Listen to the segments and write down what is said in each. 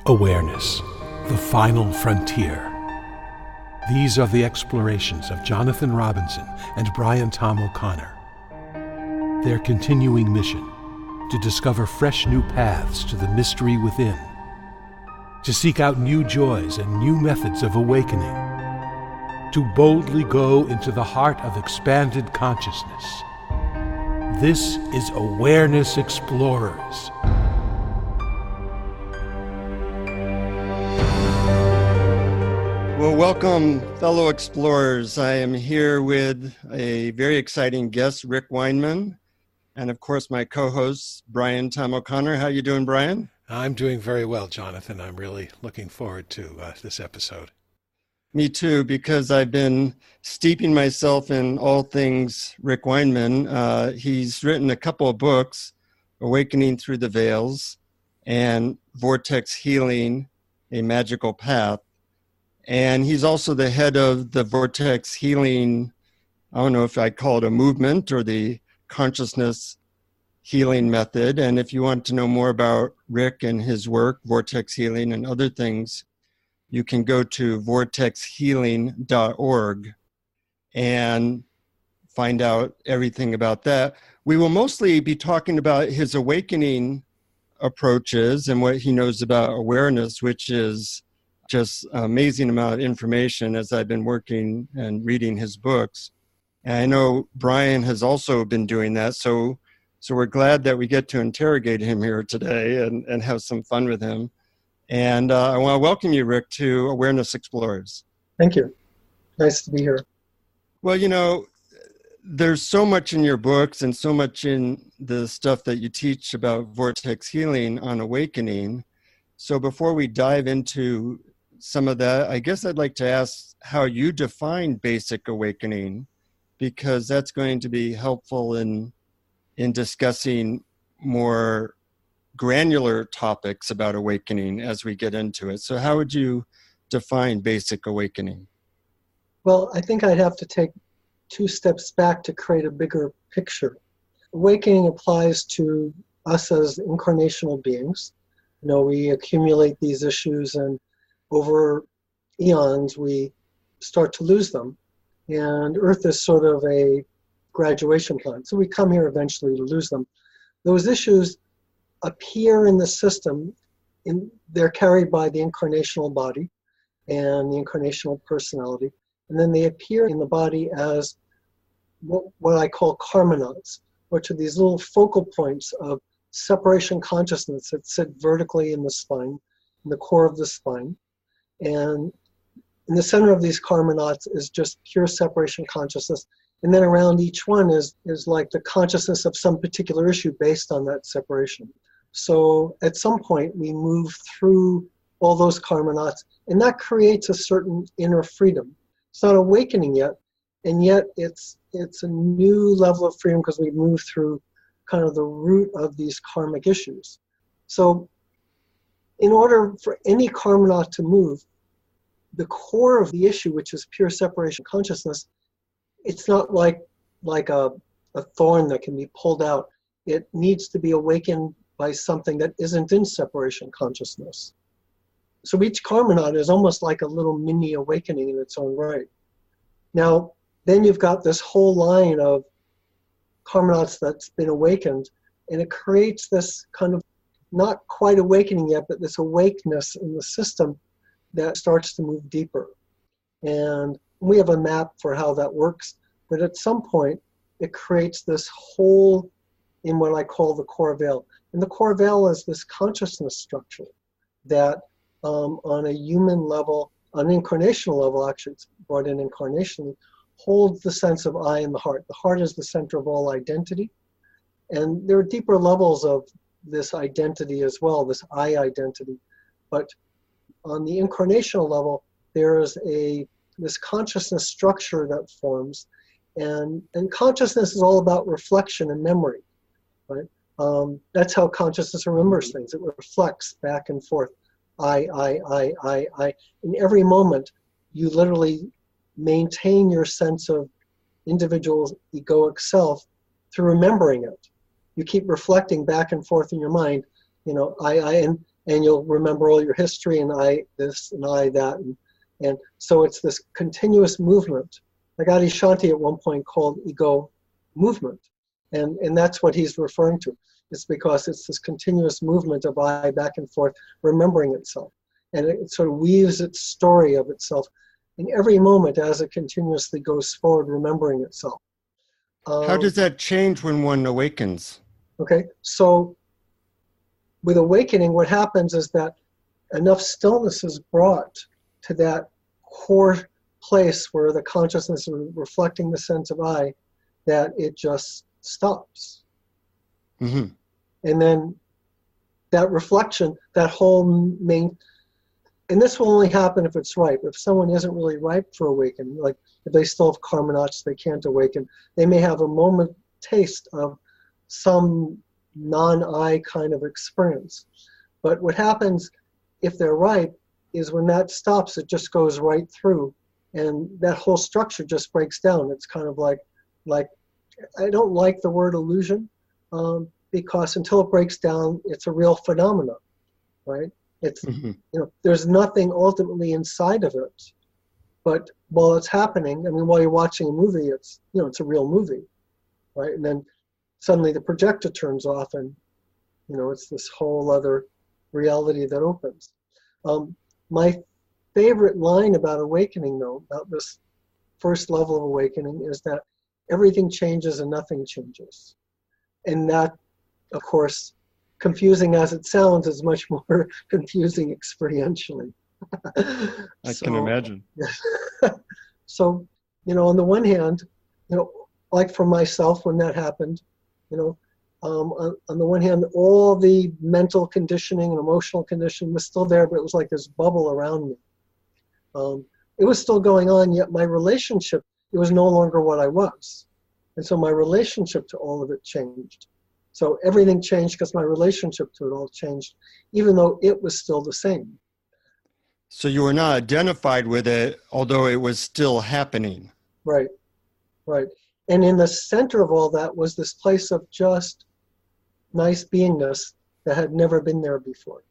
Awareness, the final frontier. These are the explorations of Jonathan Robinson and Brian Tom O'Connor. Their continuing mission, to discover fresh new paths to the mystery within, to seek out new joys and new methods of awakening, to boldly go into the heart of expanded consciousness. This is Awareness Explorers. Well, welcome, fellow explorers. I am here with a very exciting guest, Ric Weinman, and of course, my co-host, Brian Tom O'Connor. How you doing, Brian? I'm doing very well, Jonathan. I'm really looking forward to this episode. Me too, because I've been steeping myself in all things Ric Weinman. He's written a couple of books, Awakening Through the Veils and Vortex Healing, A Magical Path. And he's also the head of the Vortex Healing, I don't know if I call it a movement or the consciousness healing method. And if you want to know more about Ric and his work, Vortex Healing and other things, you can go to vortexhealing.org and find out everything about that. We will mostly be talking about his awakening approaches and what he knows about awareness, which is just an amazing amount of information as I've been working and reading his books. And I know Brian has also been doing that. So we're glad that we get to interrogate him here today and have some fun with him. And I want to welcome you, Ric, to Awareness Explorers. Thank you. Nice to be here. Well, you know, there's so much in your books and so much in the stuff that you teach about vortex healing on awakening. So before we dive into some of that, I guess I'd like to ask how you define basic awakening, because that's going to be helpful in discussing more granular topics about awakening as we get into it. So how would you define basic awakening? Well, I think I'd have to take 2 steps back to create a bigger picture. Awakening applies to us as incarnational beings. You know, we accumulate these issues and over eons we start to lose them. And Earth is sort of a graduation plan. So we come here eventually to lose them. Those issues appear in the system, they're carried by the incarnational body and the incarnational personality, and then they appear in the body as what I call karmanauts, which are these little focal points of separation consciousness that sit vertically in the spine, in the core of the spine. And in the center of these karmanauts is just pure separation consciousness. And then around each one is like the consciousness of some particular issue based on that separation. So at some point we move through all those karmanauts, and that creates a certain inner freedom. It's not awakening yet, and yet it's a new level of freedom because we move through kind of the root of these karmic issues. So in order for any karmanaut to move, the core of the issue, which is pure separation consciousness, it's not like a thorn that can be pulled out. It needs to be awakened by something that isn't in separation consciousness. So each karmanaut is almost like a little mini awakening in its own right. Now, then you've got this whole line of karmanauts that's been awakened, and it creates this kind of not quite awakening yet, but this awakeness in the system that starts to move deeper. And we have a map for how that works, but at some point it creates this hole in what I call the core veil. And the core veil is this consciousness structure that on a human level, on an incarnational level, actually it's brought in incarnationally, holds the sense of I in the heart. The heart is the center of all identity. And there are deeper levels of this identity as well, this I identity. But on the incarnational level, there is this consciousness structure that forms. And consciousness is all about reflection and memory, right? That's how consciousness remembers things. It reflects back and forth. I. In every moment, you literally maintain your sense of individual egoic self through remembering it. You keep reflecting back and forth in your mind, I, and and you'll remember all your history, and I this and I that, and so it's this continuous movement. Like Adi Shanti at one point called ego movement, and that's what he's referring to. It's because it's this continuous movement of I back and forth, remembering itself, and it sort of weaves its story of itself in every moment as it continuously goes forward, remembering itself. How does that change when one awakens? Okay, so with awakening, what happens is that enough stillness is brought to that core place where the consciousness is reflecting the sense of I, that it just stops. Mm-hmm. And then that reflection, that whole main, and this will only happen if it's ripe. If someone isn't really ripe for awakening, like if they still have karma knots, they can't awaken, they may have a moment taste of some non-I kind of experience. But what happens if they're ripe is when that stops, it just goes right through, and that whole structure just breaks down. It's kind of like I don't like the word illusion, because until it breaks down, it's a real phenomenon, right? It's there's nothing ultimately inside of it, but while it's happening, I mean, while you're watching a movie, it's it's a real movie, right? And then suddenly the projector turns off, and it's this whole other reality that opens. My favorite line about awakening, though, about this first level of awakening, is that everything changes and nothing changes. And that, of course, confusing as it sounds, is much more confusing experientially. I can imagine. So, on the one hand, like for myself when that happened, on the one hand, all the mental conditioning and emotional conditioning was still there, but it was like this bubble around me. It was still going on, yet my relationship, it was no longer what I was. And so my relationship to all of it changed. So everything changed because my relationship to it all changed, even though it was still the same. So you were not identified with it, although it was still happening. Right, right. And in the center of all that was this place of just nice beingness that had never been there before.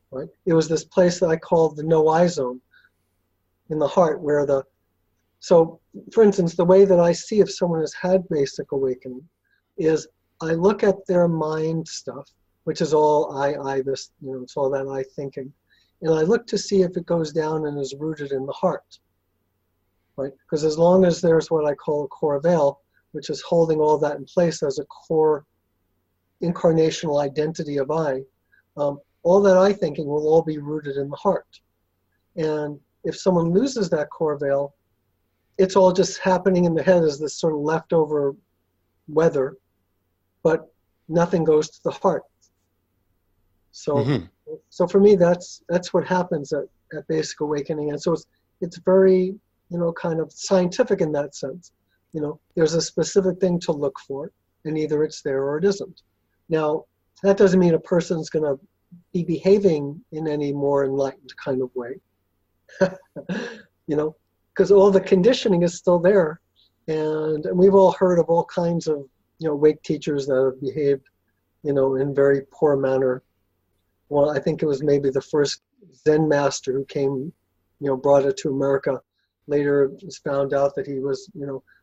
Right? It was this place that I called the no-I zone in the heart, where so for instance, the way that I see if someone has had basic awakening is I look at their mind stuff, which is all I, this, it's all that I thinking. And I look to see if it goes down and is rooted in the heart, right? Because as long as there's what I call a core veil, which is holding all that in place as a core incarnational identity of I, all that I thinking will all be rooted in the heart. And if someone loses that core veil, it's all just happening in the head as this sort of leftover weather, but nothing goes to the heart. So, so for me, that's what happens at basic awakening. And so it's very, kind of scientific in that sense. There's a specific thing to look for, and either it's there or it isn't. Now, that doesn't mean a person's going to be behaving in any more enlightened kind of way, because all the conditioning is still there. And we've all heard of all kinds of, wake teachers that have behaved, in very poor manner. Well, I think it was maybe the first Zen master who came, brought it to America. Later it was found out that he was,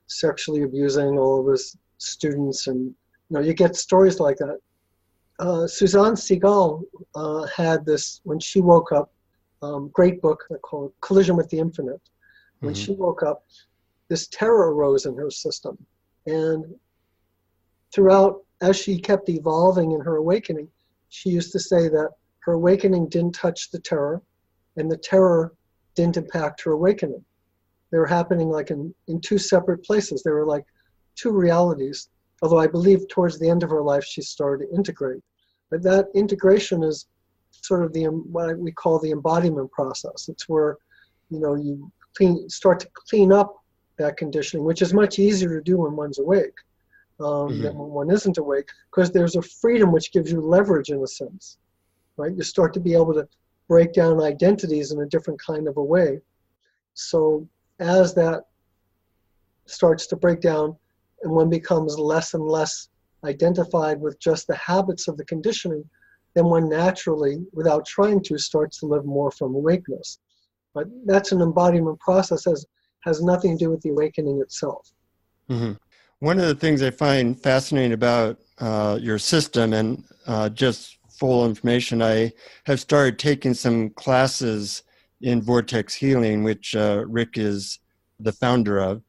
sexually abusing all of his students. And, you get stories like that. Suzanne Segal had this, when she woke up, great book called Collision with the Infinite. When she woke up, this terror arose in her system. And throughout, as she kept evolving in her awakening, she used to say that her awakening didn't touch the terror, and the terror didn't impact her awakening. They were happening like in two separate places. They were like two realities, although I believe towards the end of her life she started to integrate. But that integration is sort of what we call the embodiment process. It's where, you start to clean up that conditioning, which is much easier to do when one's awake than when one isn't awake, because there's a freedom which gives you leverage in a sense, right? You start to be able to break down identities in a different kind of a way. So as that starts to break down and one becomes less and less identified with just the habits of the conditioning, then one naturally, without trying to, starts to live more from awakeness. But that's an embodiment process, has nothing to do with the awakening itself. Mm-hmm. One of the things I find fascinating about your system, and just full information, I have started taking some classes in Vortex Healing, which Ric is the founder of,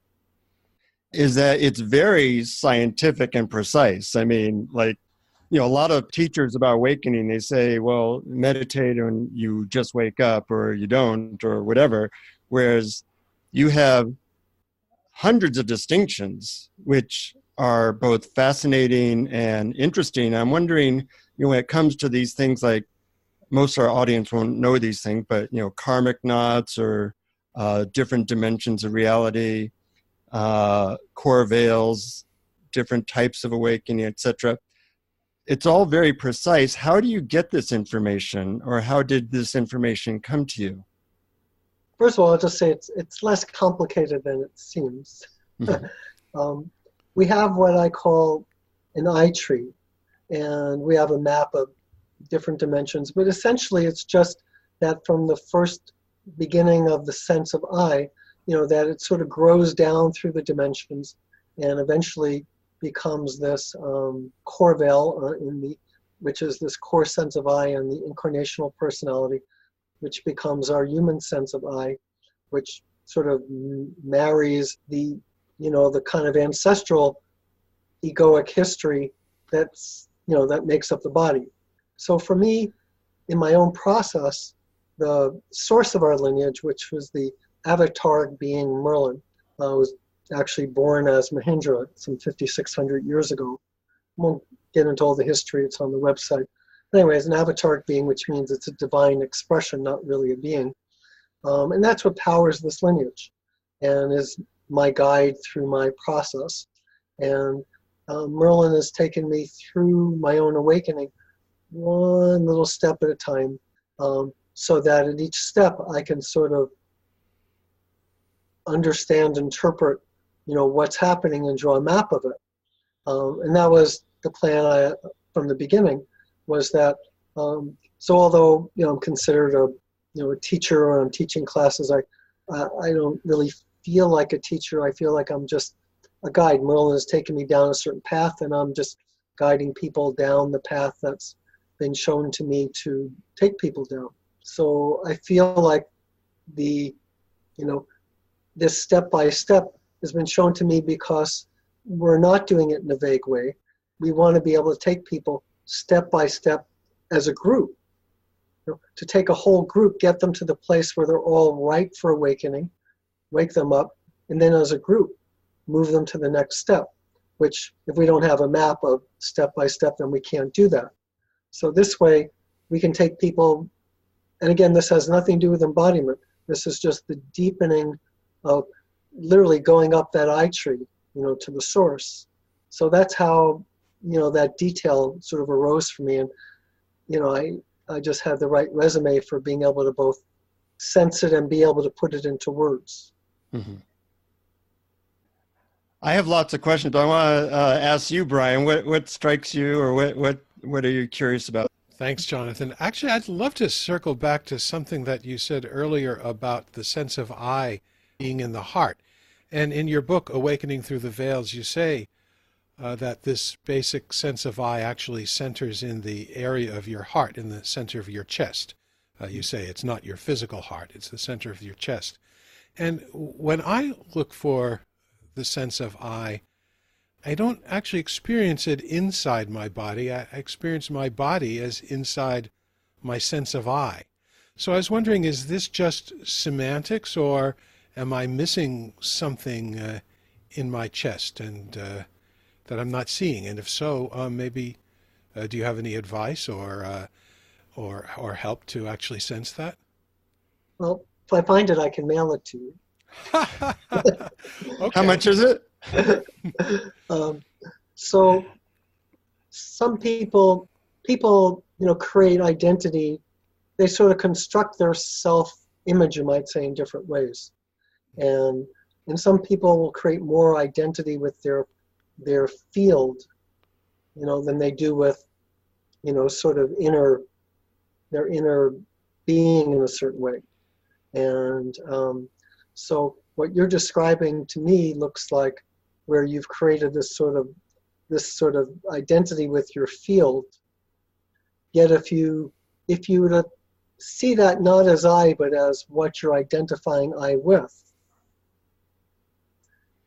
is that it's very scientific and precise. I mean, like, a lot of teachers about awakening, they say, well, meditate and you just wake up, or you don't, or whatever. Whereas you have hundreds of distinctions, which are both fascinating and interesting. I'm wondering, when it comes to these things, like, most of our audience won't know these things, but, karmic knots, or different dimensions of reality, core veils, different types of awakening, etc. It's all very precise. How do you get this information, or how did this information come to you? First of all, I'll just say it's less complicated than it seems. Mm-hmm. We have what I call an eye tree, and we have a map of different dimensions, but essentially it's just that from the first beginning of the sense of I, that it sort of grows down through the dimensions and eventually becomes this core veil which is this core sense of I, and the incarnational personality, which becomes our human sense of I, which sort of marries the kind of ancestral egoic history that's that makes up the body. So for me, in my own process, the source of our lineage, which was the avataric being Merlin, was actually born as Mahindra some 5,600 years ago. I won't get into all the history, it's on the website. Anyway, it's an avataric being, which means it's a divine expression, not really a being. And that's what powers this lineage and is my guide through my process. And Merlin has taken me through my own awakening, one little step at a time, so that at each step I can sort of understand, interpret, what's happening and draw a map of it. And that was the plan from the beginning, was that, so although, I'm considered a teacher, or I'm teaching classes, I don't really feel like a teacher. I feel like I'm just a guide. Merlin has taken me down a certain path, and I'm just guiding people down the path that's been shown to me to take people down. So I feel like this step by step has been shown to me because we're not doing it in a vague way. We want to be able to take people step by step as a group, to take a whole group, get them to the place where they're all ripe for awakening, wake them up, and then as a group, move them to the next step, which if we don't have a map of step by step, then we can't do that. So this way, we can take people, and again, this has nothing to do with embodiment. This is just the deepening of literally going up that eye tree, to the source. So that's how, that detail sort of arose for me. And, I just had the right resume for being able to both sense it and be able to put it into words. Mm-hmm. I have lots of questions, but I want to ask you, Brian, what strikes you, or what are you curious about? Thanks, Jonathan. Actually, I'd love to circle back to something that you said earlier about the sense of I being in the heart. And in your book, Awakening Through the Veils, you say that this basic sense of I actually centers in the area of your heart, in the center of your chest. You say it's not your physical heart, it's the center of your chest. And when I look for the sense of I don't actually experience it inside my body. I experience my body as inside my sense of I. So I was wondering, is this just semantics, or am I missing something in my chest and that I'm not seeing? And if so, maybe do you have any advice or help to actually sense that? Well, if I find it, I can mail it to you. Okay. How much is it? So some people, create identity. They sort of construct their self-image, you might say, in different ways. And some people will create more identity with their field, than they do with sort of their inner being in a certain way. And so what you're describing to me looks like where you've created this sort of identity with your field. Yet if you were to see that not as I, but as what you're identifying I with,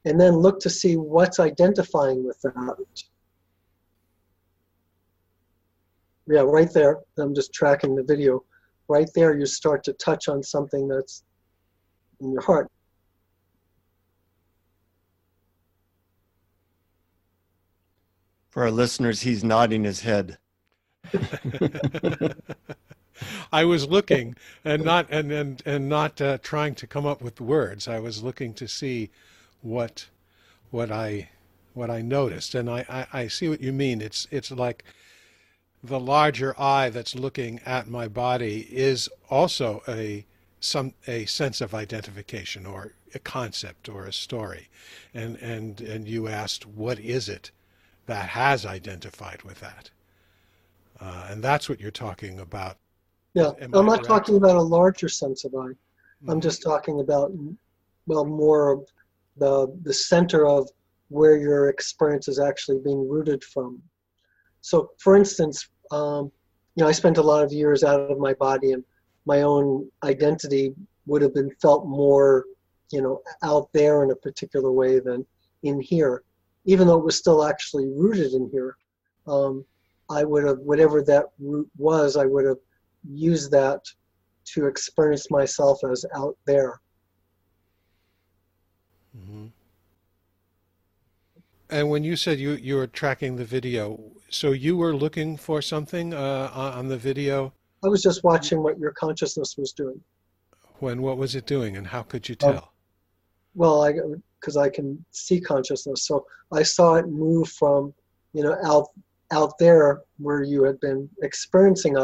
and then look to see what's identifying with that. Yeah, right there. I'm just tracking the video. Right there, you start to touch on something that's in your heart. For our listeners, he's nodding his head. I was looking and not trying to come up with words. I was looking to see what I noticed, and I see what you mean. It's like the larger I that's looking at my body is also a sense of identification, or a concept, or a story, and you asked, what is it that has identified with that? And that's what you're talking about. Yeah, I'm not talking about a larger sense of I. Mm-hmm. I'm just talking about, well, more of the center of where your experience is actually being rooted from. So, for instance, I spent a lot of years out of my body, and my own identity would have been felt more, out there in a particular way than in here, even though it was still actually rooted in here. I would have, whatever that root was, I would have used that to experience myself as out there. Mm-hmm. And when you said you were tracking the video, so you were looking for something on the video? I was just watching what your consciousness was doing. What was it doing, and how could you tell? Well, because I can see consciousness, so I saw it move from, out there where you had been experiencing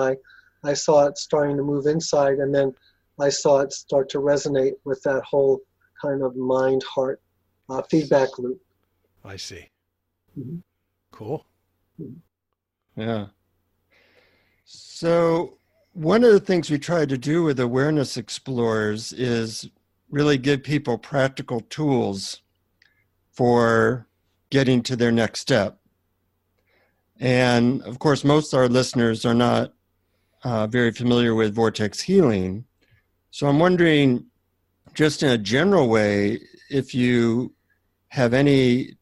I saw it starting to move inside, and then I saw it start to resonate with that whole kind of mind-heart feedback loop. I see. Mm-hmm. Cool. Yeah. So one of the things we try to do with Awareness Explorers is really give people practical tools for getting to their next step. And of course, most of our listeners are not very familiar with vortex healing. So I'm wondering, just in a general way, if you have any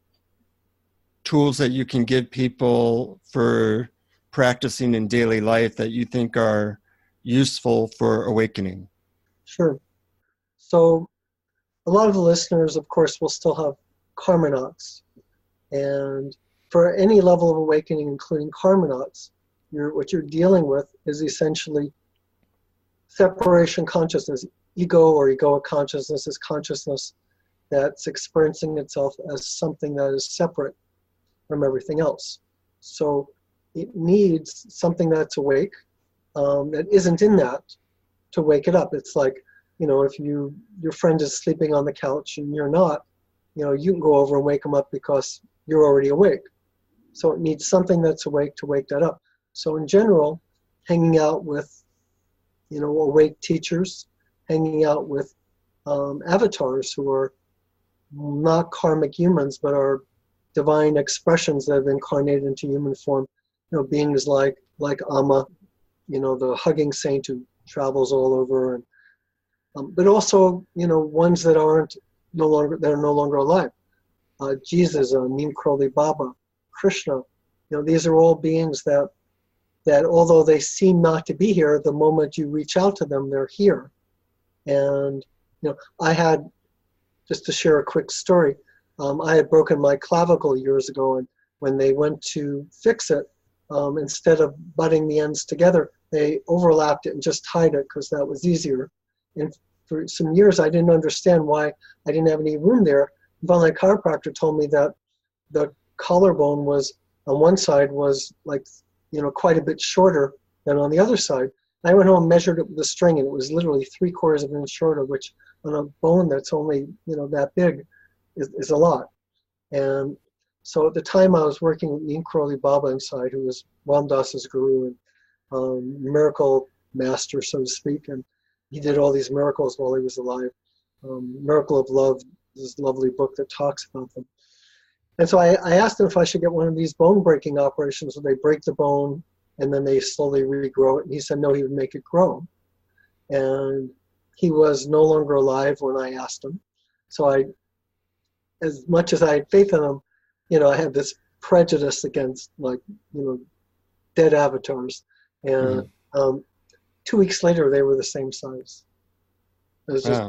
tools that you can give people for practicing in daily life that you think are useful for awakening. Sure. So a lot of the listeners, of course, will still have karma knots. And for any level of awakening, including karma knots, what you're dealing with is essentially separation consciousness. Ego or egoic consciousness is consciousness that's experiencing itself as something that is separate from everything else. So it needs something that's awake, that isn't in that, to wake it up. It's like, if your friend is sleeping on the couch and you're not, you can go over and wake them up because you're already awake. So it needs something that's awake to wake that up. So in general, hanging out with, awake teachers, hanging out with avatars who are not karmic humans, but are divine expressions that have incarnated into human form, beings like Amma, the hugging saint who travels all over, and but also, ones that are no longer alive. Jesus, Neem Karoli Baba, Krishna, these are all beings that although they seem not to be here, the moment you reach out to them, they're here. And I had, just to share a quick story, I had broken my clavicle years ago, and when they went to fix it, instead of butting the ends together, they overlapped it and just tied it because that was easier. And for some years, I didn't understand why I didn't have any room there. Finally, a chiropractor told me that the collarbone was, on one side, was like, quite a bit shorter than on the other side. I went home and measured it with a string, and it was literally 3/4 of an inch shorter, which on a bone that's only, that big is a lot. And so at the time I was working with Neem Karoli Baba inside, who was Ram Dass's guru and miracle master, so to speak, and he did all these miracles while he was alive. Miracle of Love, this lovely book that talks about them. And so I asked him if I should get one of these bone breaking operations where they break the bone and then they slowly regrow it. And he said no, he would make it grow. And he was no longer alive when I asked him. So as much as I had faith in him, I had this prejudice against, like, dead avatars. And 2 weeks later, they were the same size. It was just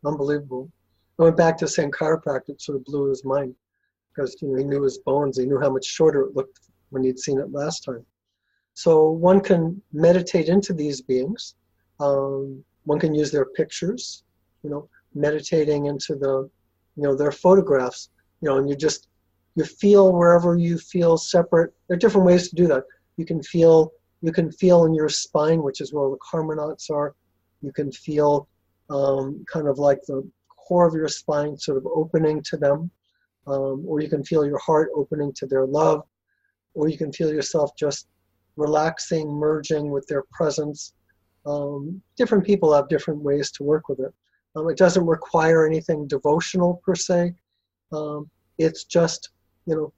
unbelievable. I went back to the same chiropractor. It sort of blew his mind because he knew his bones. He knew how much shorter it looked when he'd seen it last time. So one can meditate into these beings. One can use their pictures, meditating into their photographs, and you feel wherever you feel separate. There are different ways to do that. You can feel in your spine, which is where the karma knots are. You can feel kind of like the core of your spine sort of opening to them, or you can feel your heart opening to their love, or you can feel yourself just relaxing, merging with their presence. Different people have different ways to work with it. It doesn't require anything devotional per se. It's just, you're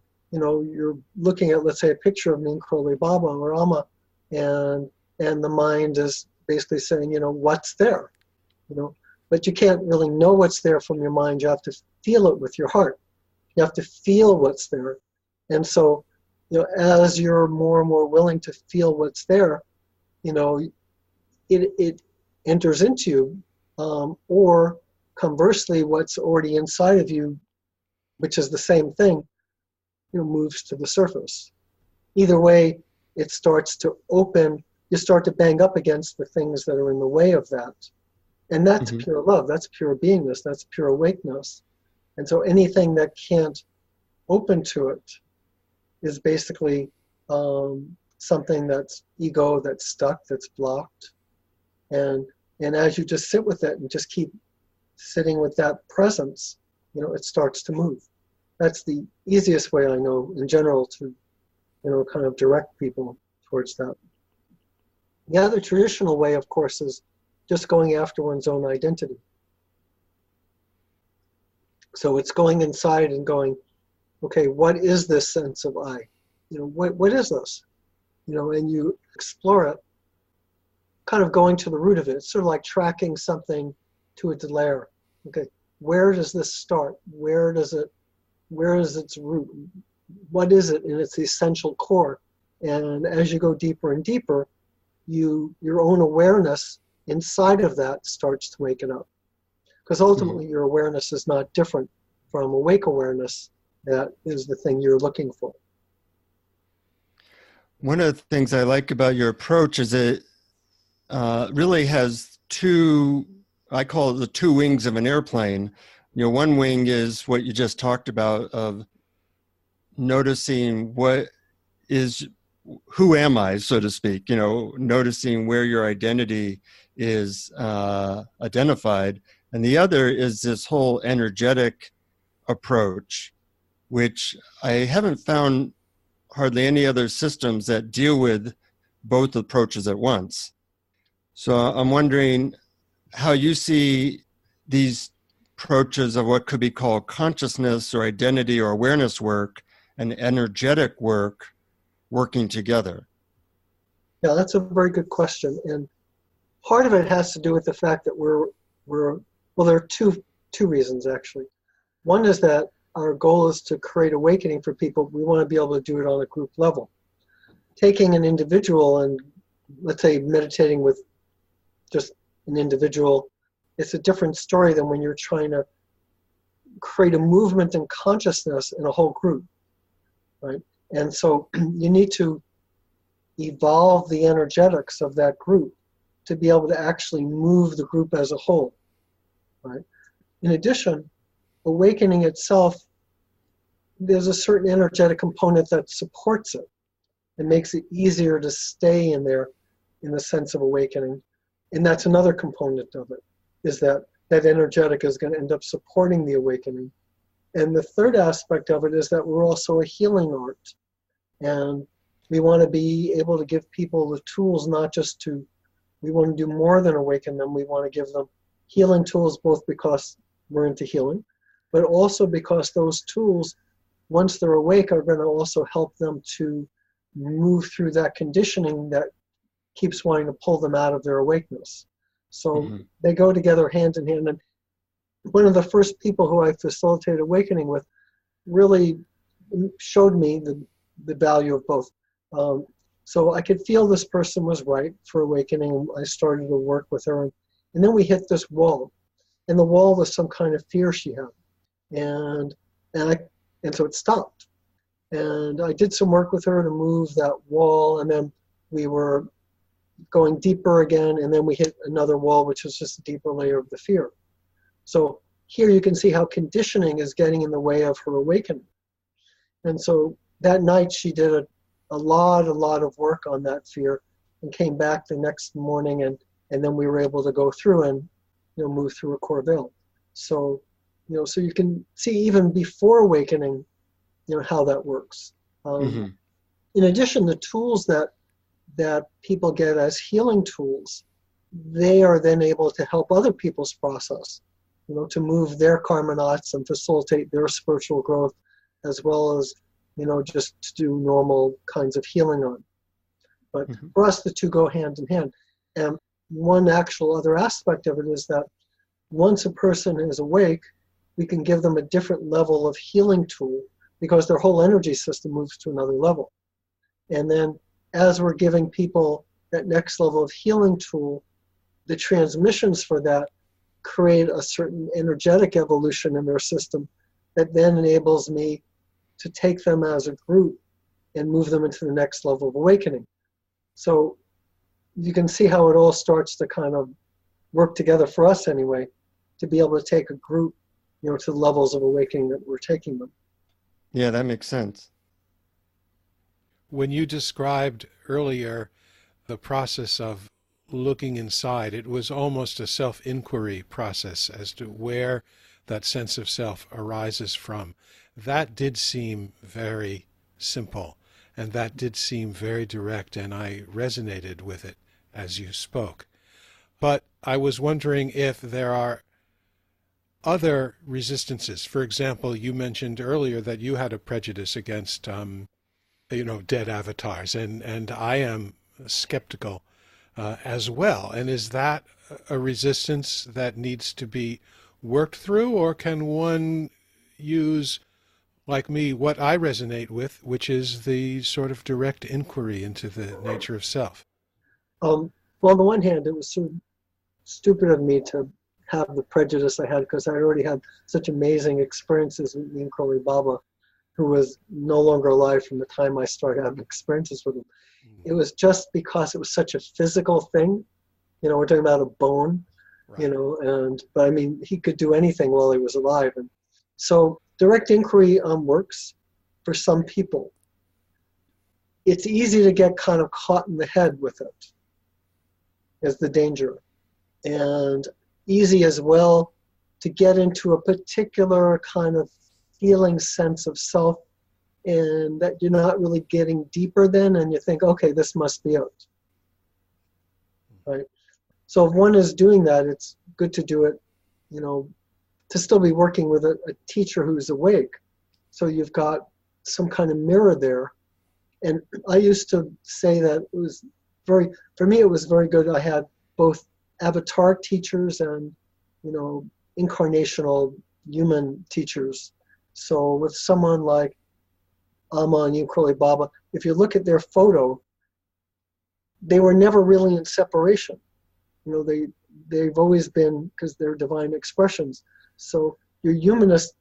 looking at, let's say, a picture of me, Crowley Baba or Amma, and the mind is basically saying, what's there, but you can't really know what's there from your mind. You have to feel it with your heart. You have to feel what's there. And so, as you're more and more willing to feel what's there, it enters into you, or conversely, what's already inside of you, which is the same thing, moves to the surface. Either way, it starts to open. You start to bang up against the things that are in the way of that. And that's pure love. That's pure beingness. That's pure awakeness. And so anything that can't open to it is basically something that's ego, that's stuck, that's blocked. And as you just sit with it and just keep sitting with that presence, it starts to move. That's the easiest way I know in general to, kind of direct people towards that. The other traditional way, of course, is just going after one's own identity. So it's going inside and going, okay, what is this sense of I? What is this? And you explore it, kind of going to the root of it. It's sort of like tracking something to its lair. Okay, where does this start? Where is its root? What is it in its essential core? And as you go deeper and deeper, your own awareness inside of that starts to wake it up. Because ultimately your awareness is not different from awake awareness. That is the thing you're looking for. One of the things I like about your approach is it really has I call it the two wings of an airplane. One wing is what you just talked about, of noticing who am I, so to speak, noticing where your identity is identified. And the other is this whole energetic approach, which I haven't found hardly any other systems that deal with both approaches at once. So I'm wondering how you see these approaches of what could be called consciousness or identity or awareness work and energetic work working together. Yeah, that's a very good question. And part of it has to do with the fact that there are two reasons, actually. One is that our goal is to create awakening for people. We want to be able to do it on a group level. Taking an individual and, let's say, meditating with just an individual, it's a different story than when you're trying to create a movement in consciousness in a whole group, right? And so you need to evolve the energetics of that group to be able to actually move the group as a whole, right? In addition, awakening itself, there's a certain energetic component that supports it. It makes it easier to stay in there in the sense of awakening. And that's another component of it, is that energetic is going to end up supporting the awakening. And the third aspect of it is that we're also a healing art. And we want to be able to give people the tools, not just to, we want to do more than awaken them. We want to give them healing tools, both because we're into healing, but also because those tools, once they're awake, are going to also help them to move through that conditioning that keeps wanting to pull them out of their awakeness. So they go together hand in hand. And one of the first people who I facilitated awakening with really showed me the value of both. So I could feel this person was right for awakening. I started to work with her. And then we hit this wall. And the wall was some kind of fear she had. And so it stopped. And I did some work with her to move that wall. And then we were going deeper again. And then we hit another wall, which was just a deeper layer of the fear. So here you can see how conditioning is getting in the way of her awakening. And so that night she did a lot of work on that fear and came back the next morning, and then we were able to go through and move through a core veil. So so you can see even before awakening how that works. In addition, the tools that people get as healing tools, they are then able to help other people's process, to move their karma knots and facilitate their spiritual growth, as well as just to do normal kinds of healing on. But for us, the two go hand in hand. And one actual other aspect of it is that once a person is awake, we can give them a different level of healing tool because their whole energy system moves to another level. And then as we're giving people that next level of healing tool, the transmissions for that create a certain energetic evolution in their system that then enables me to take them as a group and move them into the next level of awakening. So you can see how it all starts to kind of work together for us anyway, to be able to take a group, to the levels of awakening that we're taking them. Yeah, that makes sense. When you described earlier the process of looking inside, it was almost a self-inquiry process as to where that sense of self arises from. That did seem very simple, and that did seem very direct, and I resonated with it as you spoke. But I was wondering if there are other resistances. For example, you mentioned earlier that you had a prejudice against, dead avatars, and I am skeptical as well. And is that a resistance that needs to be worked through, or can one use, like me, what I resonate with, which is the sort of direct inquiry into the nature of self? Well, on the one hand, it was sort of stupid of me to have the prejudice I had because I already had such amazing experiences with Crowley Baba, who was no longer alive from the time I started having experiences with him. It was just because it was such a physical thing. We're talking about a bone, right. But I mean, he could do anything while he was alive. And so direct inquiry works for some people. It's easy to get kind of caught in the head with it, is the danger. And easy as well to get into a particular kind of feeling sense of self, and that you're not really getting deeper then, and you think, okay, this must be it. Right? So if one is doing that, it's good to do it, to still be working with a teacher who's awake. So you've got some kind of mirror there. And I used to say that for me, it was very good. I had both avatar teachers and, incarnational human teachers. So with someone like Amma and Crowley Baba, if you look at their photo, they were never really in separation. They've always been, because they're divine expressions. So your humanist,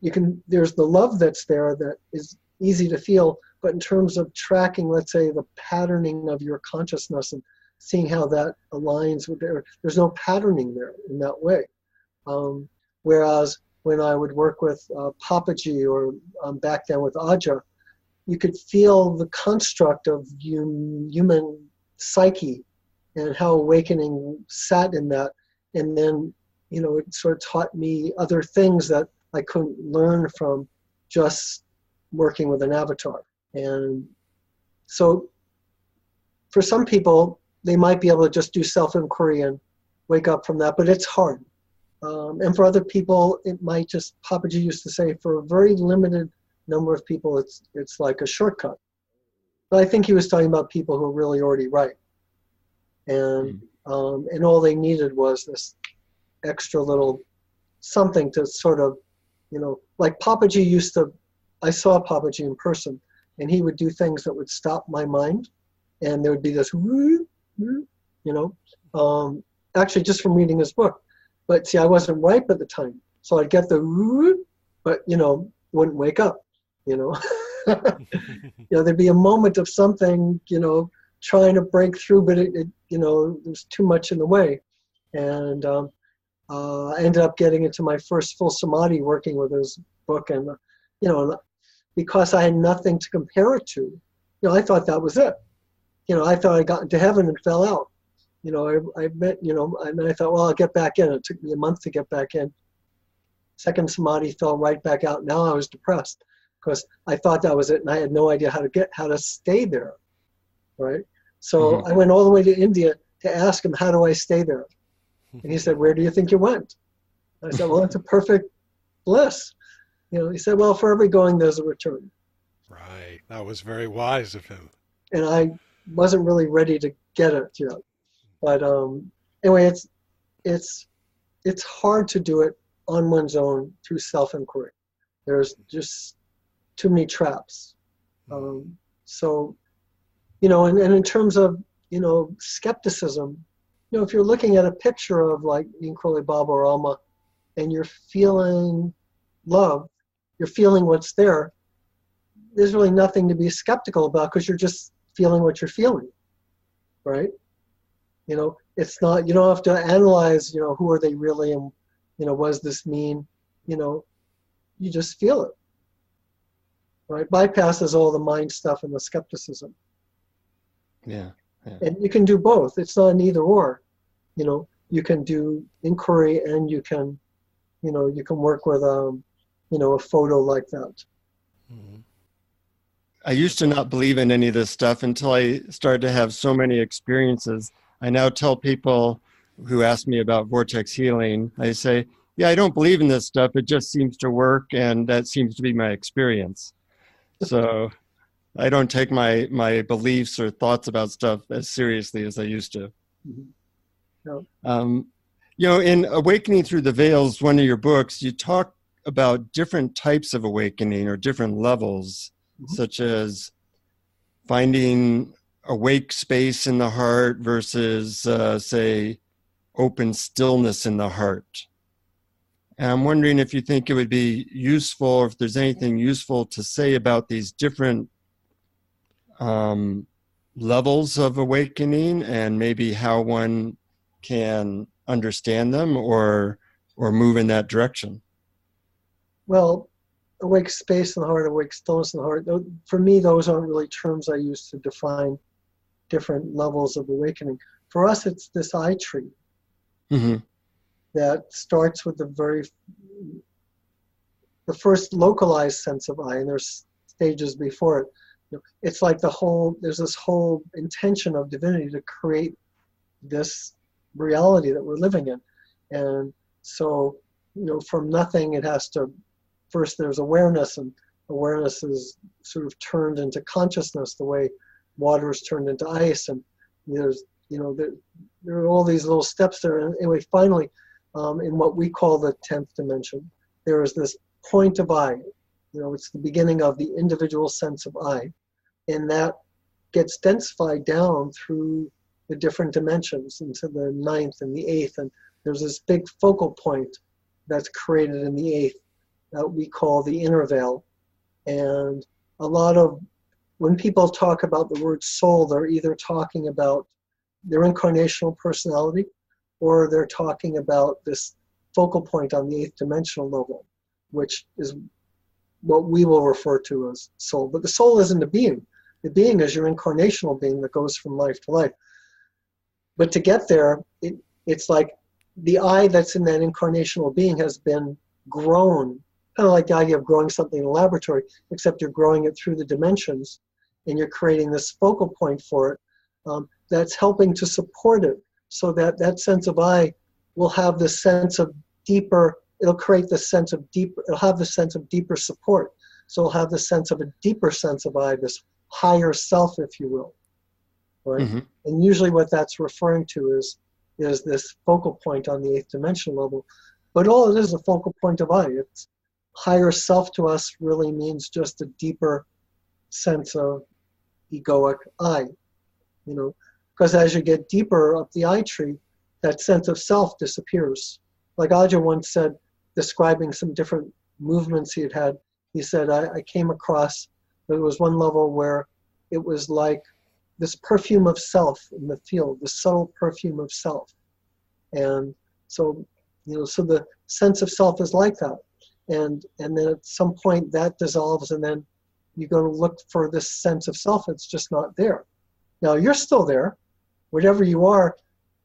there's the love that's there that is easy to feel, but in terms of tracking, let's say, the patterning of your consciousness and seeing how that aligns with there's no patterning there in that way. Whereas when I would work with Papaji or back then with Aja, you could feel the construct of human psyche and how awakening sat in that. And then, it sort of taught me other things that I couldn't learn from just working with an avatar. And So for some people, they might be able to just do self-inquiry and wake up from that, but it's hard. And for other people, it might just, Papaji used to say, for a very limited number of people, it's like a shortcut. But I think he was talking about people who are really already right. And all they needed was this extra little something to sort of, like Papaji used to, I saw Papaji in person, and he would do things that would stop my mind. And there would be this, actually just from reading his book. But see, I wasn't ripe at the time. So I'd get the, but, wouldn't wake up, There'd be a moment of something, trying to break through, but it there's too much in the way. And I ended up getting into my first full samadhi working with his book. And, because I had nothing to compare it to, I thought that was it. I thought I got into heaven and fell out. I met, and I thought, well, I'll get back in. It took me a month to get back in. Second samadhi, fell right back out. Now I was depressed because I thought that was it, and I had no idea how to stay there, right? So I went all the way to India to ask him, how do I stay there? And he said, where do you think you went? I said, well, it's a perfect bliss. He said, well, for every going, there's a return. Right. That was very wise of him. And I wasn't really ready to get it yet. But anyway, it's hard to do it on one's own through self-inquiry. There's just too many traps. So, and in terms of, skepticism, if you're looking at a picture of like Ninkoli Baba or Alma and you're feeling love, you're feeling what's there, there's really nothing to be skeptical about because you're just feeling what you're feeling, right? It's not, you don't have to analyze, who are they really and, what does this mean? You just feel it, right? Bypasses all the mind stuff and the skepticism. Yeah. And you can do both. It's not an either or, you can do inquiry and you can work with, a photo like that. Mm-hmm. I used to not believe in any of this stuff until I started to have so many experiences. I now tell people who ask me about vortex healing, I say, yeah, I don't believe in this stuff. It just seems to work, and that seems to be my experience. So I don't take my beliefs or thoughts about stuff as seriously as I used to. No. In Awakening Through the Veils, one of your books, you talk about different types of awakening or different levels, such as finding awake space in the heart versus, say, open stillness in the heart. And I'm wondering if you think it would be useful, or if there's anything useful to say about these different levels of awakening and maybe how one can understand them or move in that direction. Well, awake space in the heart, awake stillness in the heart, for me, those aren't really terms I use to define different levels of awakening. For us, it's this I tree that starts with the first localized sense of I, and there's stages before it. It's like there's this whole intention of divinity to create this reality that we're living in. And so, from nothing, it has to, first there's awareness, and awareness is sort of turned into consciousness the way water is turned into ice, and there's there are all these little steps there. And anyway, finally, in what we call the 10th dimension, there is this point of I. It's the beginning of the individual sense of I, and that gets densified down through the different dimensions into the 9th and the 8th, and there's this big focal point that's created in the 8th that we call the inner veil. And a lot of, when people talk about the word soul, they're either talking about their incarnational personality, or they're talking about this focal point on the 8th dimensional level, which is what we will refer to as soul. But the soul isn't a being. The being is your incarnational being that goes from life to life. But to get there, it's like the I that's in that incarnational being has been grown, kind of like the idea of growing something in a laboratory, except you're growing it through the dimensions. and you're creating this focal point for it, that's helping to support it, so that that sense of I will have this sense of deeper, it'll create this sense of deeper, it'll have the sense of deeper support. So it'll have the sense of a deeper sense of I, this higher self, if you will, right? Mm-hmm. And usually what that's referring to is this focal point on the eighth dimension level. But all it is a focal point of I. It's higher self to us really means just a deeper sense of egoic I, because as you get deeper up the I tree, that sense of self disappears. Like Aja once said, describing some different movements he had, he said, I came across, there was one level where it was like this perfume of self in the field, the subtle perfume of self. And so, so the sense of self is like that. And then at some point that dissolves, and then you go to look for this sense of self, it's just not there. Now you're still there. Whatever you are,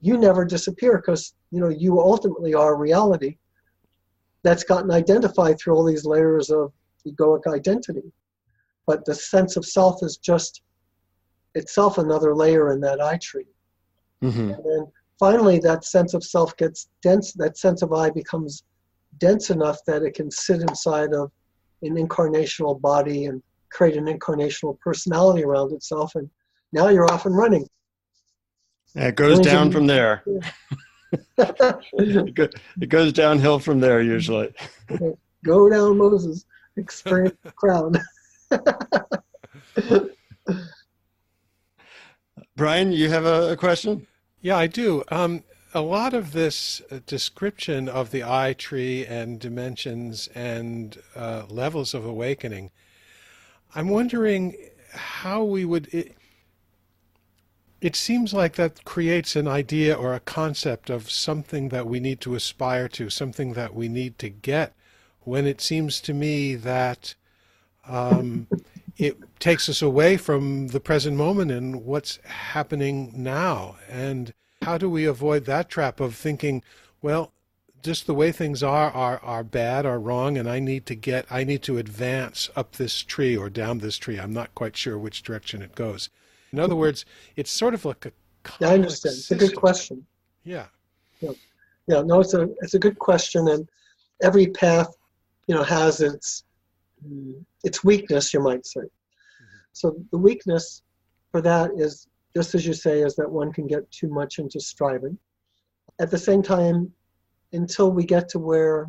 you never disappear, because you ultimately are reality that's gotten identified through all these layers of egoic identity. But the sense of self is just itself another layer in that I tree. Mm-hmm. And then finally that sense of self gets dense, that sense of I becomes dense enough that it can sit inside of an incarnational body and create an incarnational personality around itself, and now you're off and running. It goes down from there. It goes downhill from there usually. Go down, Moses. Experience the crown. Brian, you have a question? Yeah, I do. A lot of this description of the I tree and dimensions and levels of awakening, I'm wondering how we would... It seems like that creates an idea or a concept of something that we need to aspire to, something that we need to get, when it seems to me that it takes us away from the present moment and what's happening now. And how do we avoid that trap of thinking, well, just the way things are bad, are wrong, and I need to advance up this tree or down this tree. I'm not quite sure which direction it goes. In other words, it's sort of like a I understand. It's a good question. Yeah. Yeah. No, it's a good question, and every path, has its weakness, you might say. Mm-hmm. So the weakness for that is, just as you say, is that one can get too much into striving. At the same time, until we get to where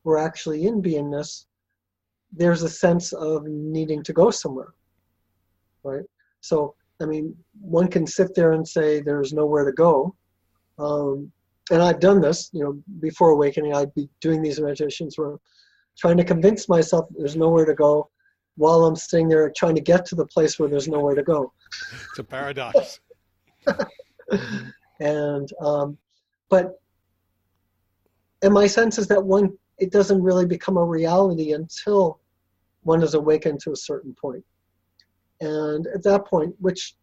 we're actually in beingness, there's a sense of needing to go somewhere, right? So, one can sit there and say there's nowhere to go. And I've done this, before awakening, I'd be doing these meditations where I'm trying to convince myself there's nowhere to go while I'm sitting there trying to get to the place where there's nowhere to go. It's a paradox. And, and my sense is that it doesn't really become a reality until one is awakened to a certain point. And at that point, which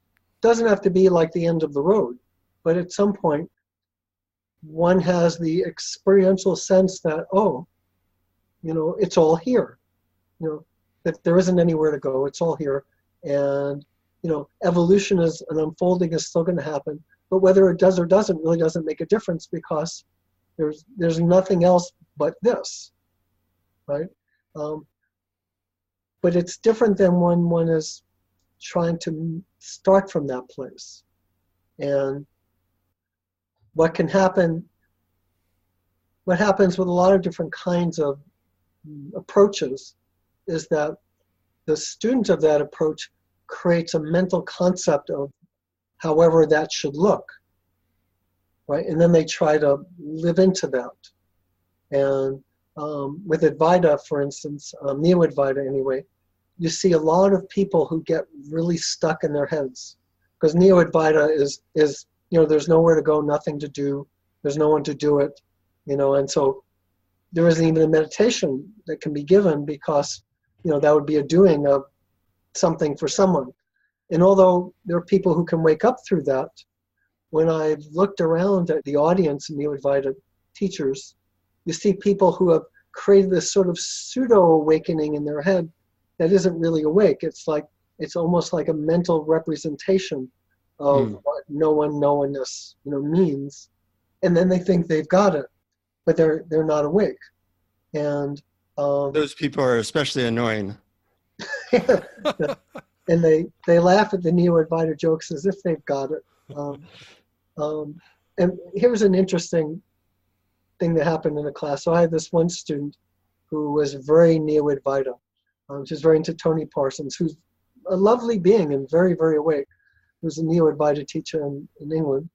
doesn't have to be like the end of the road, but at some point, one has the experiential sense that, it's all here, that there isn't anywhere to go, it's all here. And, evolution is an unfolding is still going to happen, but whether it does or doesn't really doesn't make a difference, because there's nothing else but this, right? But it's different than when one is trying to start from that place. And what happens with a lot of different kinds of approaches is that the student of that approach creates a mental concept of however that should look, right? And then they try to live into that. And with Advaita, for instance, Neo-Advaita anyway, you see a lot of people who get really stuck in their heads, because Neo-Advaita is there's nowhere to go, nothing to do, there's no one to do it, and so there isn't even a meditation that can be given, because that would be a doing of something for someone. And although there are people who can wake up through that, when I've looked around at the audience in Neo-Advaita teachers, you see people who have created this sort of pseudo-awakening in their head that isn't really awake. It's like it's almost like a mental representation of what knowingness, means, and then they think they've got it, but they're not awake. And those people are especially annoying. and they laugh at the Neo-Advaita jokes as if they've got it. And here's an interesting thing that happened in the class. So I had this one student who was very Neo-Advaita. She's very into Tony Parsons, who's a lovely being and very, very awake. He was a Neo-Advaita teacher in England.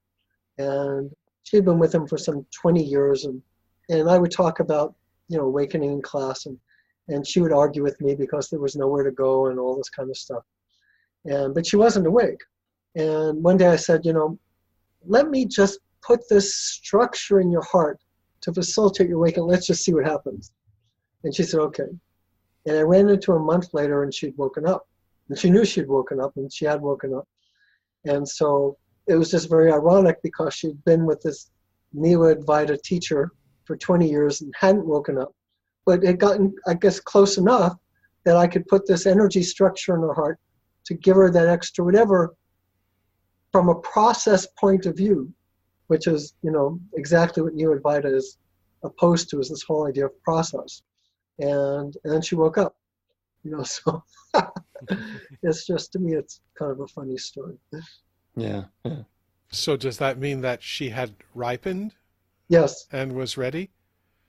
And she had been with him for some 20 years. And I would talk about, awakening in class. And she would argue with me because there was nowhere to go and all this kind of stuff. But she wasn't awake. And one day I said, let me just put this structure in your heart to facilitate your awakening. Let's just see what happens. And she said, okay. And I ran into her a month later and she'd woken up. And she knew she'd woken up and she had woken up. And so it was just very ironic because she'd been with this Neo-Advaita teacher for 20 years and hadn't woken up. But it had gotten, I guess, close enough that I could put this energy structure in her heart to give her that extra whatever from a process point of view, which is, exactly what Neo-Advaita is opposed to, is this whole idea of process. And then she woke up, so it's just, to me, it's kind of a funny story. Yeah. So does that mean that she had ripened? Yes. And was ready?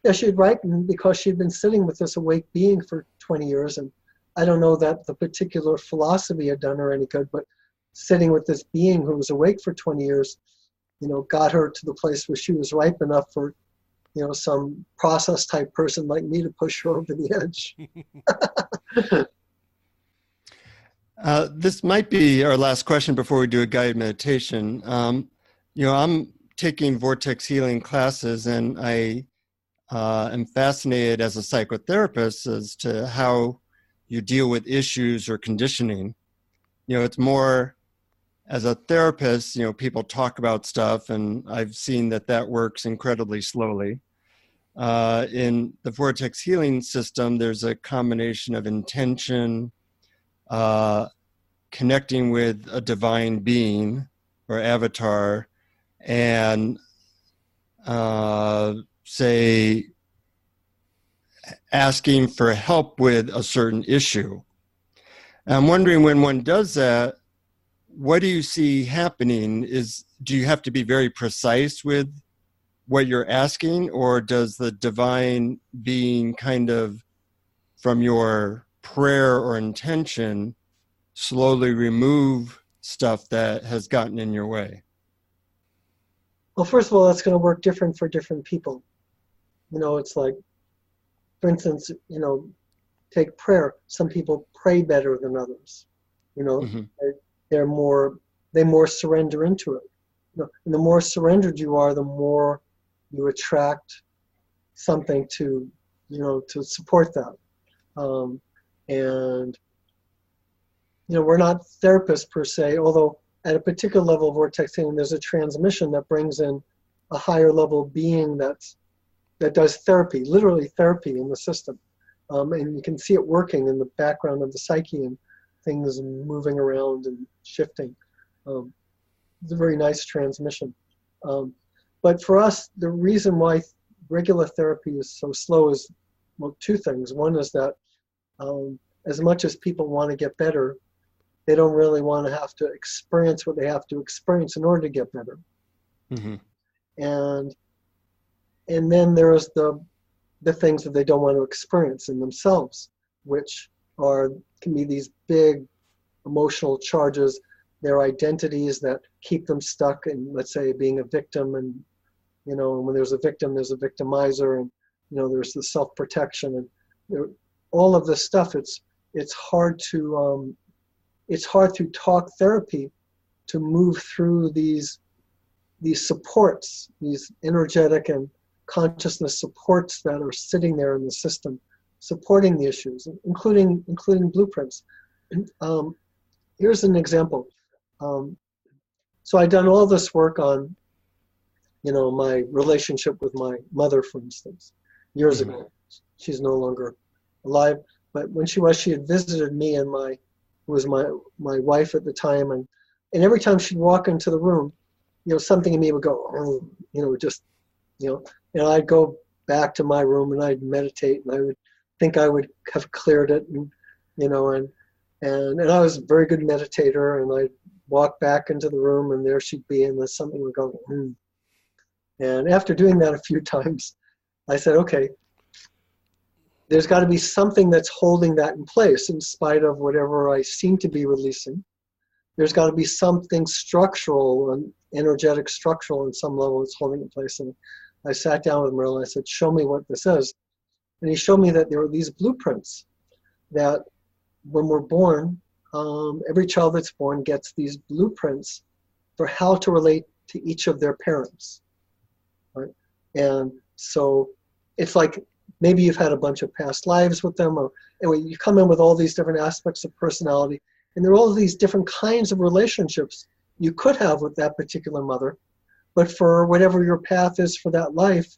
Yeah, she'd ripened because she'd been sitting with this awake being for 20 years. And I don't know that the particular philosophy had done her any good, but sitting with this being who was awake for 20 years, got her to the place where she was ripe enough for, some process type person like me to push her over the edge. This might be our last question before we do a guided meditation. I'm taking vortex healing classes, and I am fascinated as a psychotherapist as to how you deal with issues or conditioning. It's more as a therapist, people talk about stuff, and I've seen that works incredibly slowly. In the vortex healing system, there's a combination of intention, connecting with a divine being or avatar, and say asking for help with a certain issue. And I'm wondering, when one does that, what do you see happening? Do you have to be very precise with what you're asking, or does the divine being kind of, from your prayer or intention, slowly remove stuff that has gotten in your way? Well, first of all, that's going to work different for different people. It's like, for instance, take prayer. Some people pray better than others. They more surrender into it. And the more surrendered you are, the more you attract something to support that. And we're not therapists per se, although at a particular level of vortex healing, there's a transmission that brings in a higher level being that does therapy, literally therapy in the system. And you can see it working in the background of the psyche and things moving around and shifting. It's a very nice transmission. But for us, the reason why regular therapy is so slow is, well, two things. One is that as much as people want to get better, they don't really want to have to experience what they have to experience in order to get better. Mm-hmm. And then there's the things that they don't want to experience in themselves, which can be these big emotional charges, their identities that keep them stuck in, let's say, being a victim. And when there's a victim, there's a victimizer, and there's the self-protection, and all of this stuff. It's hard to through talk therapy to move through these supports, these energetic and consciousness supports that are sitting there in the system, supporting the issues, including blueprints. Here's an example. So I've done all this work on, my relationship with my mother, for instance, years ago. She's no longer alive, but when she had visited me in my who was my wife at the time, and every time she'd walk into the room, something in me would go, just, and I'd go back to my room and I'd meditate, and I would think I would have cleared it, and I was a very good meditator, and I'd walk back into the room and there she'd be, and then something would go, And after doing that a few times, I said, okay, there's got to be something that's holding that in place in spite of whatever I seem to be releasing. There's got to be something structural and energetic structural in some level that's holding it in place. And I sat down with Merlin. I said, show me what this is. And he showed me that there were these blueprints that when we're born, every child that's born gets these blueprints for how to relate to each of their parents. Right? And so it's like maybe you've had a bunch of past lives with them, or anyway, you come in with all these different aspects of personality, and there are all these different kinds of relationships you could have with that particular mother. But for whatever your path is for that life,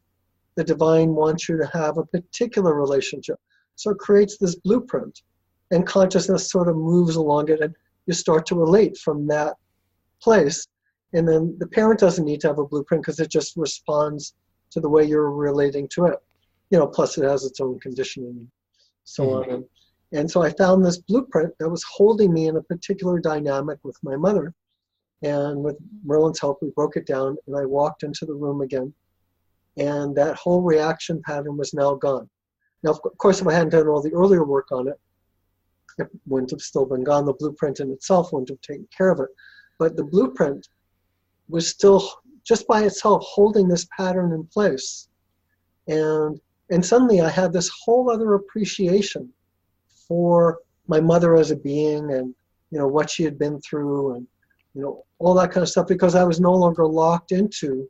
the divine wants you to have a particular relationship. So it creates this blueprint, and consciousness sort of moves along it, and you start to relate from that place. And then the parent doesn't need to have a blueprint because it just responds to the way you're relating to it. Plus it has its own conditioning and so on. And so I found this blueprint that was holding me in a particular dynamic with my mother. And with Merlin's help, we broke it down, and I walked into the room again. And that whole reaction pattern was now gone. Now, of course, if I hadn't done all the earlier work on it, it wouldn't have still been gone. The blueprint in itself wouldn't have taken care of it. But the blueprint was still, just by itself, holding this pattern in place. And suddenly I had this whole other appreciation for my mother as a being, and what she had been through, and all that kind of stuff, because I was no longer locked into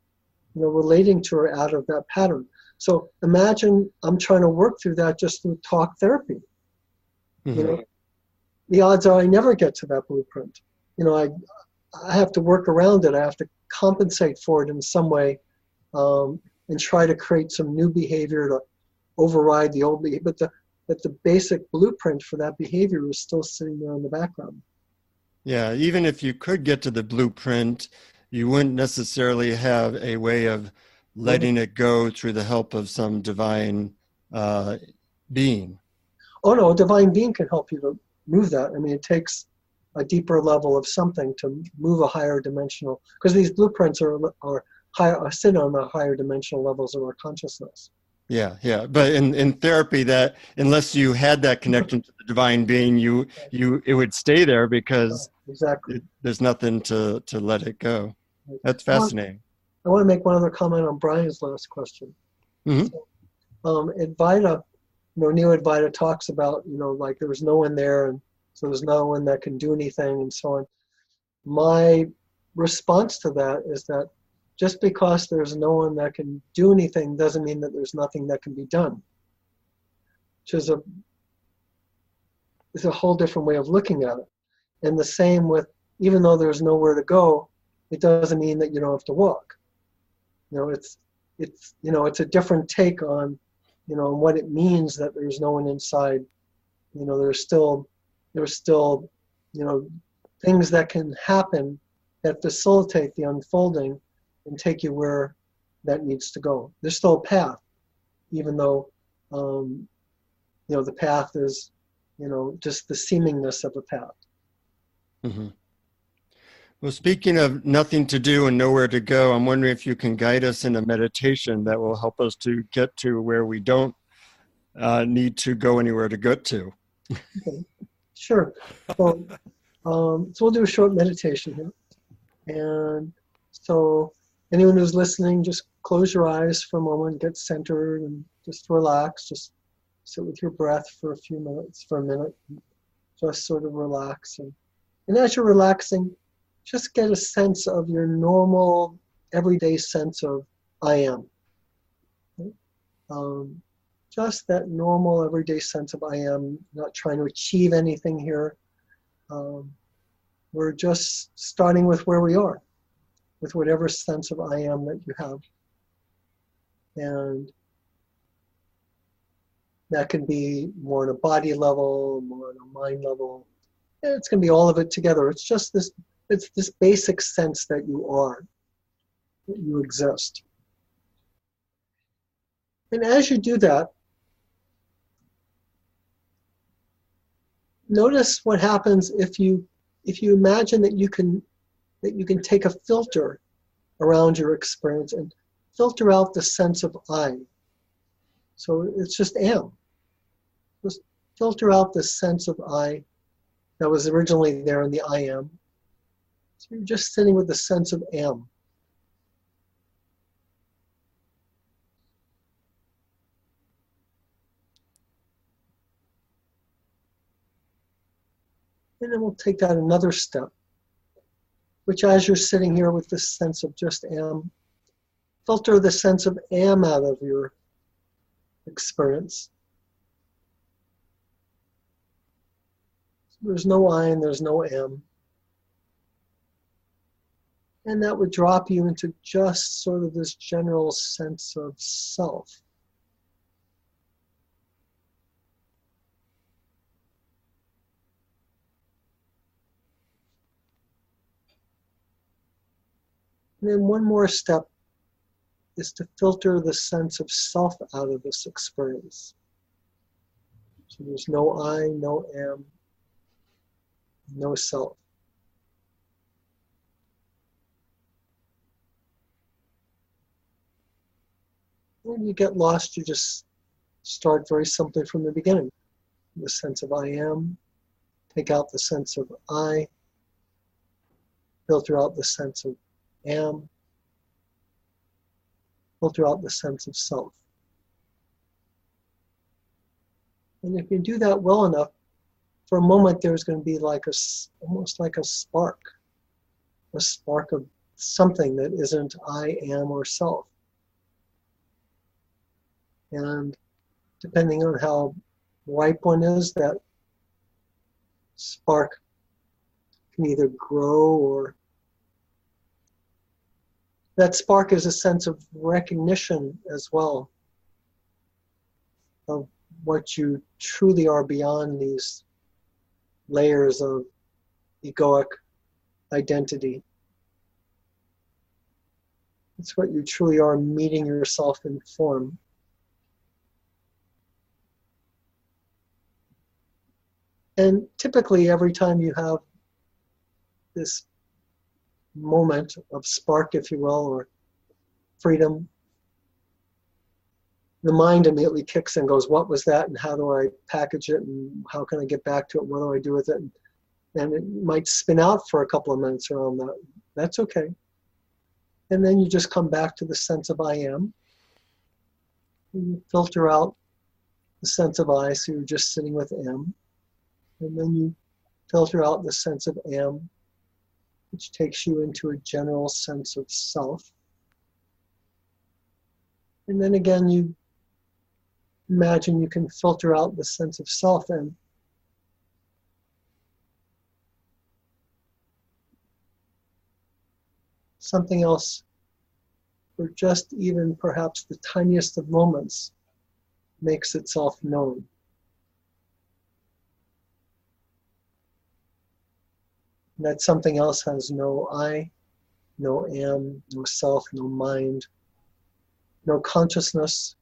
relating to her out of that pattern. So imagine I'm trying to work through that just through talk therapy. The odds are I never get to that blueprint. I have to work around it. I have to compensate for it in some way, and try to create some new behavior to override the old behavior. But the basic blueprint for that behavior is still sitting there in the background. Yeah, even if you could get to the blueprint, you wouldn't necessarily have a way of letting it go through the help of some divine being. Oh no, a divine being can help you to move that. I mean, it takes a deeper level of something to move a higher dimensional, because these blueprints are sit on the higher dimensional levels of our consciousness. Yeah. But in therapy, that unless you had that connection to the divine being, it would stay there because exactly there's nothing to let it go. That's fascinating. I want to make one other comment on Brian's last question. Advaita, Neo-Advaita talks about, like there was no one there, and so there's no one that can do anything, and so on. My response to that is that just because there's no one that can do anything doesn't mean that there's nothing that can be done. Which is a whole different way of looking at it. And the same with, even though there's nowhere to go, it doesn't mean that you don't have to walk. It's a different take on, what it means that there's no one inside. There's still, things that can happen that facilitate the unfolding and take you where that needs to go. There's still a path, even though, the path is, just the seemingness of a path. Well, speaking of nothing to do and nowhere to go, I'm wondering if you can guide us in a meditation that will help us to get to where we don't need to go anywhere to get to. Okay. Sure. So we'll do a short meditation here. And so anyone who's listening, just close your eyes for a moment, get centered, and just relax. Just sit with your breath for a minute. Just sort of relax. And as you're relaxing, just get a sense of your normal, everyday sense of I am. Okay? Just that normal, everyday sense of I am, not trying to achieve anything here. We're just starting with where we are, with whatever sense of I am that you have. And that can be more on a body level, more on a mind level, It's going to be all of it together. It's just this, it's this basic sense that you are, that you exist. And as you do that, notice what happens if you imagine that you can take a filter around your experience and filter out the sense of I. So it's just am. Just filter out the sense of I that was originally there in the I am. So you're just sitting with the sense of am. And then we'll take that another step, which as you're sitting here with this sense of just am, filter the sense of am out of your experience. There's no I and there's no am. And that would drop you into just sort of this general sense of self. And then one more step is to filter the sense of self out of this experience. So there's no I, no am, no self. When you get lost, you just start very simply from the beginning. The sense of I am, take out the sense of I, filter out the sense of am, filter out the sense of self. And if you do that well enough, for a moment there's going to be like almost like a spark of something that isn't I, am, or self. And depending on how ripe one is, that spark can either grow, or that spark is a sense of recognition as well of what you truly are beyond these layers of egoic identity. It's what you truly are, meeting yourself in form. And typically every time you have this moment of spark, if you will, or freedom, the mind immediately kicks in and goes, what was that, and how do I package it, and how can I get back to it, what do I do with it? And it might spin out for a couple of minutes around that. That's okay. And then you just come back to the sense of I am. And you filter out the sense of I, so you're just sitting with am. And then you filter out the sense of am, which takes you into a general sense of self. And then again, you imagine you can filter out the sense of self and something else, or just even perhaps the tiniest of moments, makes itself known. And that something else has no I, no am, no self, no mind, no consciousness,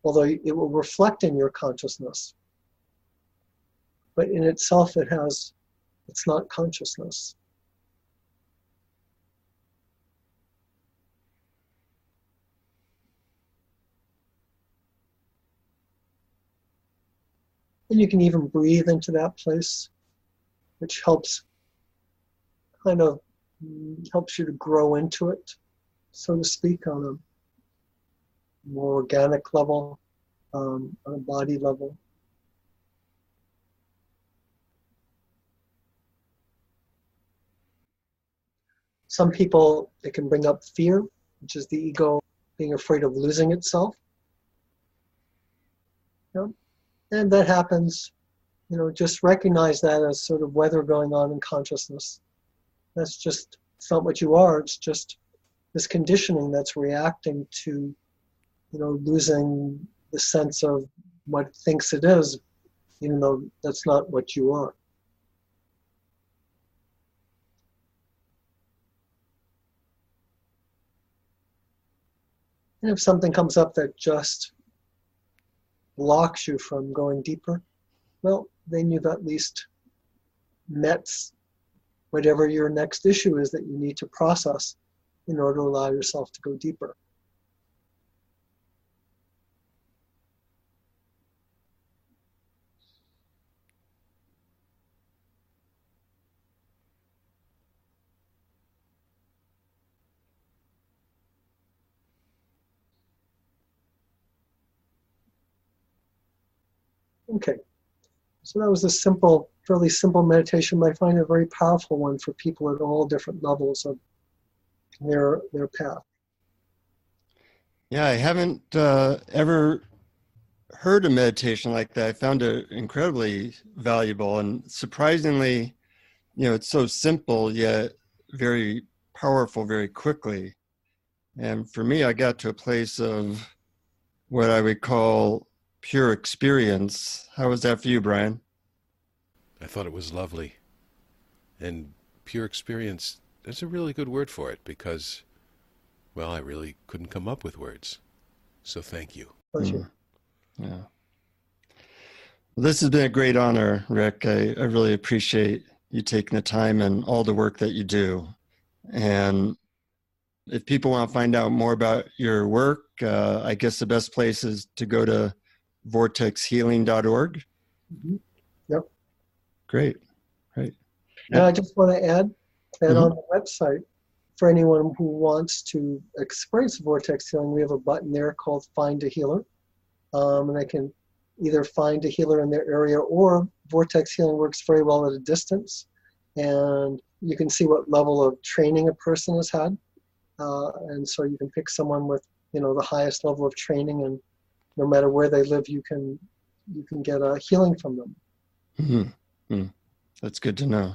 although it will reflect in your consciousness. But in itself it's not consciousness. And you can even breathe into that place, which helps you to grow into it, so to speak, on a more organic level, on a body level. Some people, it can bring up fear, which is the ego being afraid of losing itself. Yeah. And that happens, just recognize that as sort of weather going on in consciousness. It's not what you are, it's just this conditioning that's reacting to, losing the sense of what it thinks it is, even though that's not what you are. And if something comes up that just blocks you from going deeper, well, then you've at least met whatever your next issue is that you need to process in order to allow yourself to go deeper. Okay, so that was a simple, fairly simple meditation, but I find a very powerful one for people at all different levels of their path. Yeah, I haven't ever heard a meditation like that. I found it incredibly valuable and surprisingly, it's so simple yet very powerful very quickly. And for me, I got to a place of what I would call pure experience. How was that for you, Brian? I thought it was lovely. And pure experience, that's a really good word for it because, well, I really couldn't come up with words. So thank you. Pleasure. Yeah. Well, this has been a great honor, Rick. I really appreciate you taking the time and all the work that you do. And if people want to find out more about your work, I guess the best place is to go to vortexhealing.org. Mm-hmm. Yep. Great. And I just want to add that on the website, for anyone who wants to experience vortex healing, we have a button there called Find a Healer. And they can either find a healer in their area, or vortex healing works very well at a distance. And you can see what level of training a person has had. And so you can pick someone with, the highest level of training, and no matter where they live, you can get a healing from them. Mm-hmm. That's good to know.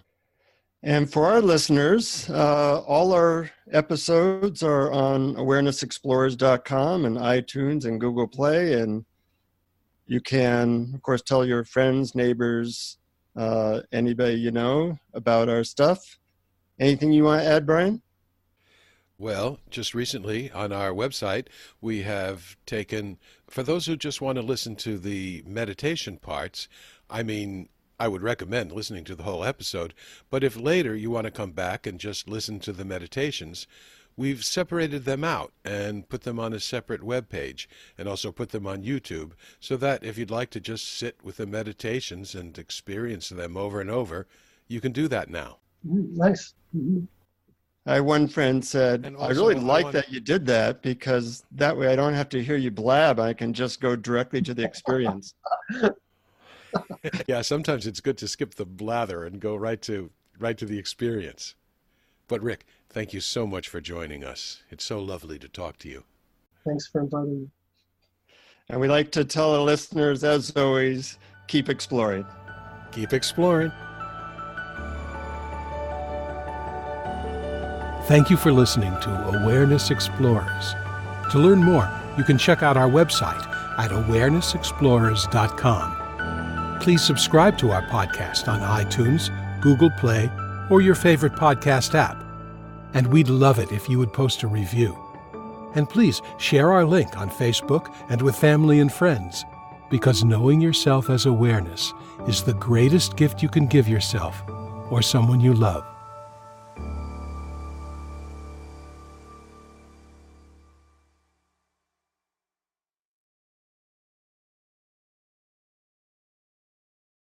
And for our listeners, all our episodes are on awarenessexplorers.com and iTunes and Google Play. And you can, of course, tell your friends, neighbors, anybody you know about our stuff. Anything you want to add, Brian? Well, just recently on our website, we have taken, for those who just want to listen to the meditation parts, I would recommend listening to the whole episode, but if later you want to come back and just listen to the meditations, we've separated them out and put them on a separate web page and also put them on YouTube so that if you'd like to just sit with the meditations and experience them over and over, you can do that now. Nice. Mm-hmm. One friend said, I really like that you did that because that way I don't have to hear you blab. I can just go directly to the experience. Yeah, sometimes it's good to skip the blather and go right to the experience. But Rick, thank you so much for joining us. It's so lovely to talk to you. Thanks for inviting me. And we like to tell our listeners, as always, keep exploring. Keep exploring. Thank you for listening to Awareness Explorers. To learn more, you can check out our website at awarenessexplorers.com. Please subscribe to our podcast on iTunes, Google Play, or your favorite podcast app. And we'd love it if you would post a review. And please share our link on Facebook and with family and friends, because knowing yourself as awareness is the greatest gift you can give yourself or someone you love.